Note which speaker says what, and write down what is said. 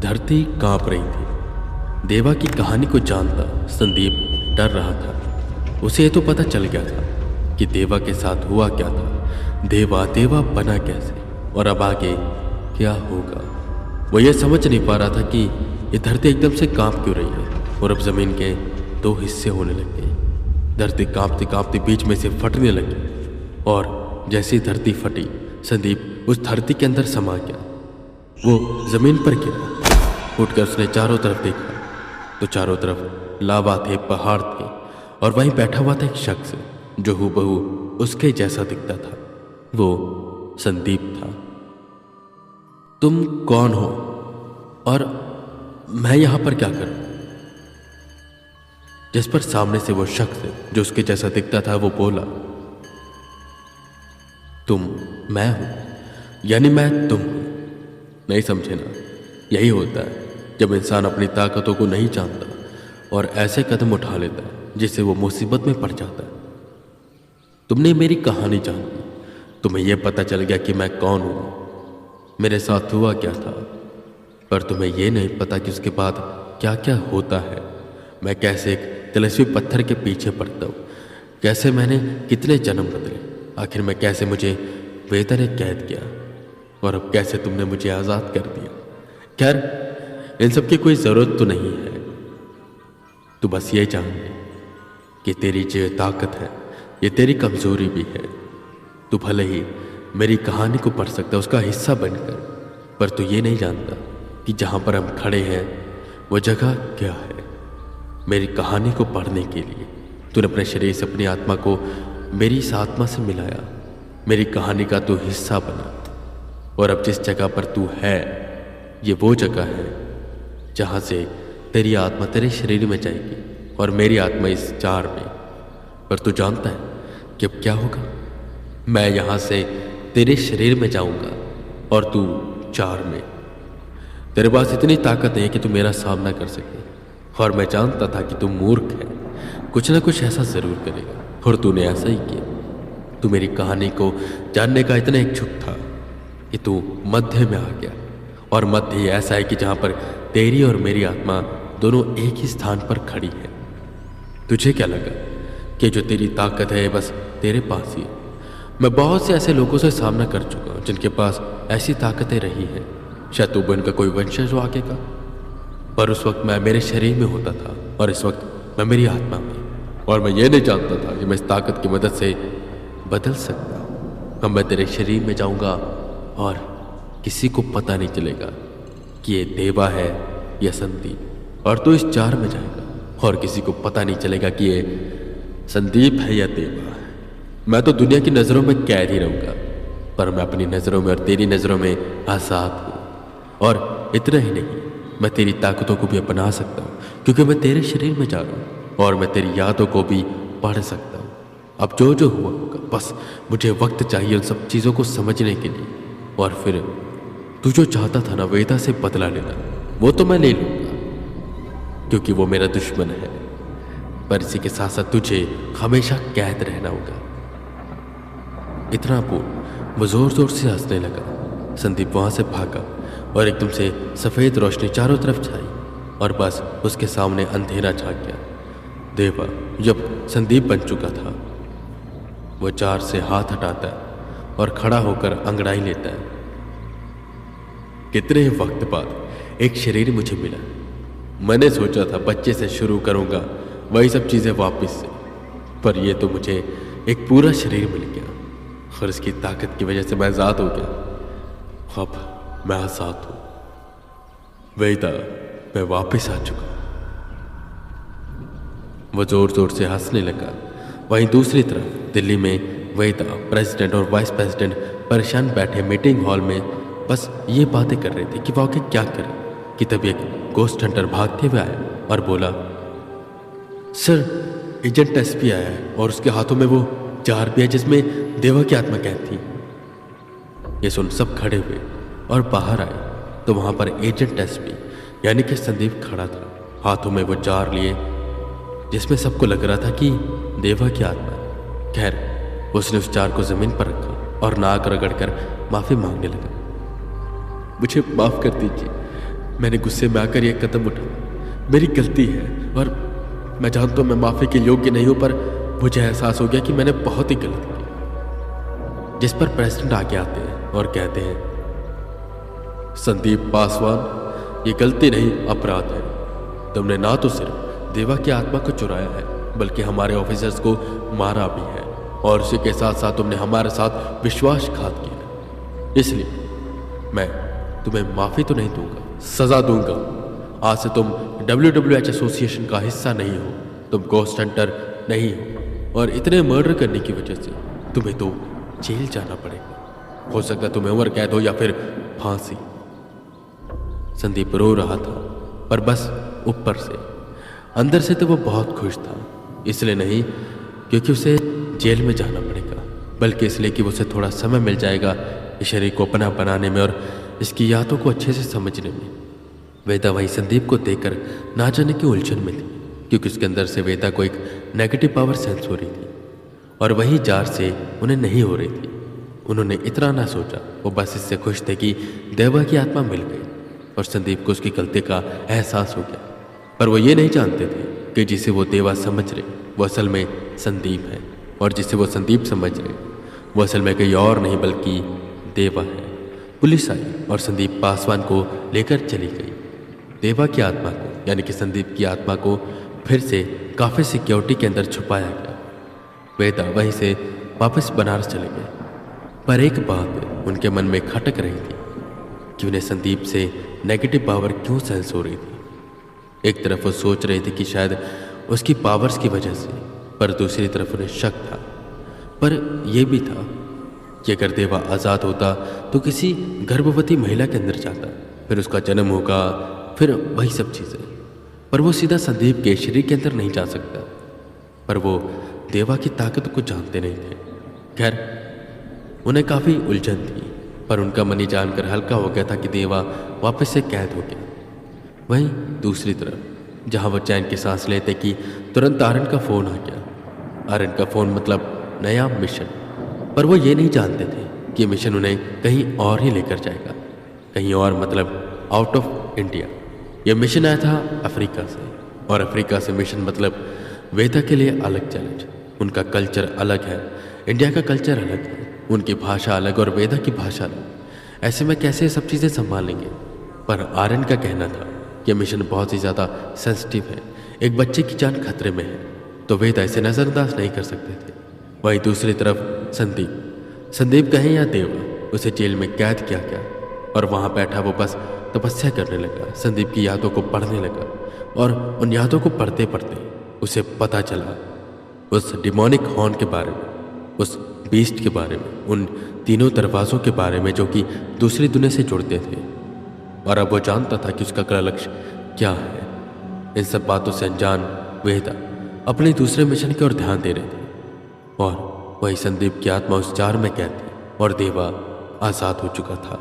Speaker 1: धरती कांप रही थी। देवा की कहानी को जानता संदीप डर रहा था। उसे तो पता चल गया था कि देवा के साथ हुआ क्या था, देवा बना कैसे और अब आगे क्या होगा। वो ये समझ नहीं पा रहा था कि ये धरती एकदम से कांप क्यों रही है और अब जमीन के दो हिस्से होने लग गए। धरती कांपती कांपती बीच में से फटने लगी और जैसे ही धरती फटी, संदीप उस धरती के अंदर समा गया। वो जमीन पर गिरा। उठकर उसने चारों तरफ देखा तो चारों तरफ लावा थे, पहाड़ थे और वहीं बैठा हुआ था एक शख्स जो हूबहू उसके जैसा दिखता था। वो संदीप था। तुम कौन हो और मैं यहां पर क्या करूं? जिस पर सामने से वो शख्स जो उसके जैसा दिखता था वो बोला, तुम मैं हूं, यानी मैं तुम हूं। नहीं समझे ना? यही होता है जब इंसान अपनी ताकतों को नहीं जानता और ऐसे कदम उठा लेता है जिससे वो मुसीबत में पड़ जाता है। तुमने मेरी कहानी जान ली, तुम्हें यह पता चल गया कि मैं कौन हूं, मेरे साथ हुआ क्या था, पर तुम्हें यह नहीं पता कि उसके बाद क्या क्या होता है। मैं कैसे एक तिलस्मी पत्थर के पीछे पड़ता हूँ, कैसे मैंने कितने जन्म बदले, आखिर में कैसे मुझे वेदा ने कैद किया और अब कैसे तुमने मुझे आज़ाद कर दिया। खैर, इन सब की कोई ज़रूरत तो नहीं है। तू बस ये जान ले कि तेरी जो ताकत है ये तेरी कमज़ोरी भी है। तू भले ही मेरी कहानी को पढ़ सकता है उसका हिस्सा बनकर, पर तू ये नहीं जानता कि जहाँ पर हम खड़े हैं वो जगह क्या है। मेरी कहानी को पढ़ने के लिए तूने अपने शरीर से अपनी आत्मा को मेरी इस आत्मा से मिलाया, मेरी कहानी का तू हिस्सा बना और अब जिस जगह पर तू है ये वो जगह है जहाँ से तेरी आत्मा तेरे शरीर में जाएगी और मेरी आत्मा इस चार में। पर तू जानता है कि अब क्या होगा? मैं यहाँ से तेरे शरीर में जाऊँगा और तू चार में। तेरे पास इतनी ताकत नहीं है कि तू मेरा सामना कर सके और मैं जानता था कि तू मूर्ख है, कुछ ना कुछ ऐसा ज़रूर करेगा और तूने ऐसा ही किया। तू मेरी कहानी को जानने का इतना इच्छुक था कि तू मध्य में आ गया और मध्य ऐसा है कि जहाँ पर तेरी और मेरी आत्मा दोनों एक ही स्थान पर खड़ी है। तुझे क्या लगा कि जो तेरी ताकत है बस तेरे पास ही है? मैं बहुत से ऐसे लोगों से सामना कर चुका हूँ जिनके पास ऐसी ताकतें रही हैं। शायद तू उनका कोई वंशज हो आगे का, पर उस वक्त मैं मेरे शरीर में होता था और इस वक्त मैं मेरी आत्मा में, और मैं ये नहीं जानता था कि मैं इस ताकत की मदद से बदल सकता हूँ। अब मैं तेरे शरीर में जाऊँगा और किसी को पता नहीं चलेगा कि ये देवा है या संदीप, और तू इस चार में जाएगा और किसी को पता नहीं चलेगा कि ये संदीप है या देवा है। मैं तो दुनिया की नज़रों में कैद ही रहूँगा, पर मैं अपनी नज़रों में और तेरी नज़रों में आज़ाद हूँ। और इतना ही नहीं, मैं तेरी ताकतों को भी अपना सकता हूँ क्योंकि मैं तेरे शरीर में जा रहा हूँ और मैं तेरी यादों को भी पढ़ सकता हूँ। अब जो जो हुआ होगा, बस मुझे वक्त चाहिए उन सब चीज़ों को समझने के लिए, और फिर तू जो चाहता था ना वेदा से बदला लेना, वो तो मैं ले लूँगा क्योंकि वो मेरा दुश्मन है, पर इसी के साथ साथ तुझे हमेशा कैद रहना होगा। इतना बोल वो जोर जोर से हंसने लगा। संदीप वहाँ से भागा और एकदम से सफ़ेद रोशनी चारों तरफ छाई और बस उसके सामने अंधेरा छा गया। देवा जब संदीप बन चुका था, वो चार से हाथ हटाता है और खड़ा होकर अंगड़ाई लेता है। कितने वक्त बाद एक शरीर मुझे मिला। मैंने सोचा था बच्चे से शुरू करूंगा वही सब चीज़ें वापस से, पर ये तो मुझे एक पूरा शरीर मिल गया और इसकी ताकत की वजह से मैं आज़ाद हो गया। अब मैं आज़ाद हूँ वेदा, मैं वापस आ चुका। वो जोर जोर से हंसने लगा। वहीं दूसरी तरफ दिल्ली में वेदा, प्रेसिडेंट और वाइस प्रेसिडेंट परेशान बैठे मीटिंग हॉल में बस ये बातें कर रहे थे कि वो आगे क्या करें कि तभी एक गोस्ट हंटर भागते हुए आया और बोला, सर एजेंट एसपी आया है और उसके हाथों में वो जार भी है जिसमें देवा की आत्मा कैद थी। ये सुन सब खड़े हुए और बाहर आए तो वहां पर एजेंट एसपी यानी कि संदीप खड़ा था, हाथों में वो जार लिए जिसमें सबको लग रहा था कि देवा की आत्मा है। खैर उसने उस जार को जमीन पर रखा और नाक रगड़ कर माफी मांगने लगा। मुझे माफ कर दीजिए, मैंने गुस्से में आकर यह कदम उठाया। मेरी गलती है और मैं जानता हूं मैं माफी के योग्य नहीं हूं, पर मुझे एहसास हो गया कि मैंने बहुत ही गलत की। जिस पर प्रेसिडेंट आगे आते हैं और कहते हैं, संदीप पासवान, ये गलती नहीं अपराध है। तुमने ना तो सिर्फ देवा की आत्मा को चुराया है बल्कि हमारे ऑफिसर्स को मारा भी है, और उसी के साथ साथ तुमने हमारे साथ विश्वासघात किया। इसलिए मैं तुम्हें माफी तो नहीं दूंगा, सजा दूंगा। आज से तुम WWH एसोसिएशन का हिस्सा नहीं हो, तुम गोस्ट हंटर नहीं हो, और इतने मर्डर करने की वजह से तुम्हें तो जेल जाना पड़ेगा। हो सकता है तुम्हें उम्र कैद हो या फिर फांसी। संदीप रो रहा था, पर बस ऊपर से। अंदर से तो वो बहुत खुश था, इसलिए नहीं क्योंकि उसे जेल में जाना पड़ेगा, बल्कि इसलिए कि उसे थोड़ा समय मिल जाएगा इस शरीर को अपना बनाने में और इसकी यादों को अच्छे से समझने में। वेदा वही संदीप को देखकर ना जाने की उलझन में थी, क्योंकि उसके अंदर से वेदा को एक नेगेटिव पावर सेंस हो रही थी और वही जार से उन्हें नहीं हो रही थी। उन्होंने इतना ना सोचा, वो बस इससे खुश थे कि देवा की आत्मा मिल गई और संदीप को उसकी गलती का एहसास हो गया। पर वो ये नहीं जानते थे कि जिसे वो देवा समझ रहे वो असल में संदीप है, और जिसे वो संदीप समझ रहे वो असल में कोई और नहीं बल्कि देवा है। पुलिस आई और संदीप पासवान को लेकर चली गई। देवा की आत्मा को, यानी कि संदीप की आत्मा को, फिर से काफी सिक्योरिटी के अंदर छुपाया गया। वेदा वहीं से वापस बनारस चले गए, पर एक बात उनके मन में खटक रही थी कि उन्हें संदीप से नेगेटिव पावर क्यों सेंस हो रही थी। एक तरफ वो सोच रहे थे कि शायद उसकी पावर्स की वजह से, पर दूसरी तरफ उन्हें शक था, पर यह भी था कि अगर देवा आज़ाद होता तो किसी गर्भवती महिला के अंदर जाता, फिर उसका जन्म होगा, फिर वही सब चीज़ें। पर वो सीधा संदीप के शरीर के अंदर नहीं जा सकता। पर वो देवा की ताकत को जानते नहीं थे। खैर, उन्हें काफ़ी उलझन थी, पर उनका मन ही जानकर हल्का हो गया था कि देवा वापस से कैद हो गया। वहीं दूसरी तरफ जहाँ वो चैन की सांस लेते कि तुरंत आर्यन का फ़ोन आ गया। आर्यन का फ़ोन मतलब नया मिशन, पर वो ये नहीं जानते थे कि मिशन उन्हें कहीं और ही लेकर जाएगा। कहीं और मतलब आउट ऑफ इंडिया। यह मिशन आया था अफ्रीका से, और अफ्रीका से मिशन मतलब वेदा के लिए अलग चैलेंज। उनका कल्चर अलग है, इंडिया का कल्चर अलग है, उनकी भाषा अलग और वेदा की भाषा अलग। ऐसे में कैसे सब चीज़ें संभालेंगे। पर आर्यन का कहना था कि मिशन बहुत ही ज़्यादा सेंसिटिव है, एक बच्चे की जान खतरे में है, तो वेदा इसे नज़रअंदाज नहीं कर सकते थे। वहीं दूसरी तरफ संदीप कहें या देवा, उसे जेल में कैद किया गया और वहाँ बैठा वो बस तपस्या करने लगा, संदीप की यादों को पढ़ने लगा। और उन यादों को पढ़ते पढ़ते उसे पता चला उस डिमोनिक हॉर्न के बारे में, उस बीस्ट के बारे में, उन तीनों दरवाज़ों के बारे में जो कि दूसरी दुनिया से जुड़ते थे। और अब वो जानता था कि उसका अगला लक्ष्य क्या है। इन सब बातों से अनजान वेदा अपने दूसरे मिशन की ओर ध्यान दे रहे थे, और वही संदीप की आत्मा उस जार में कैद थी और देवा आज़ाद हो चुका था।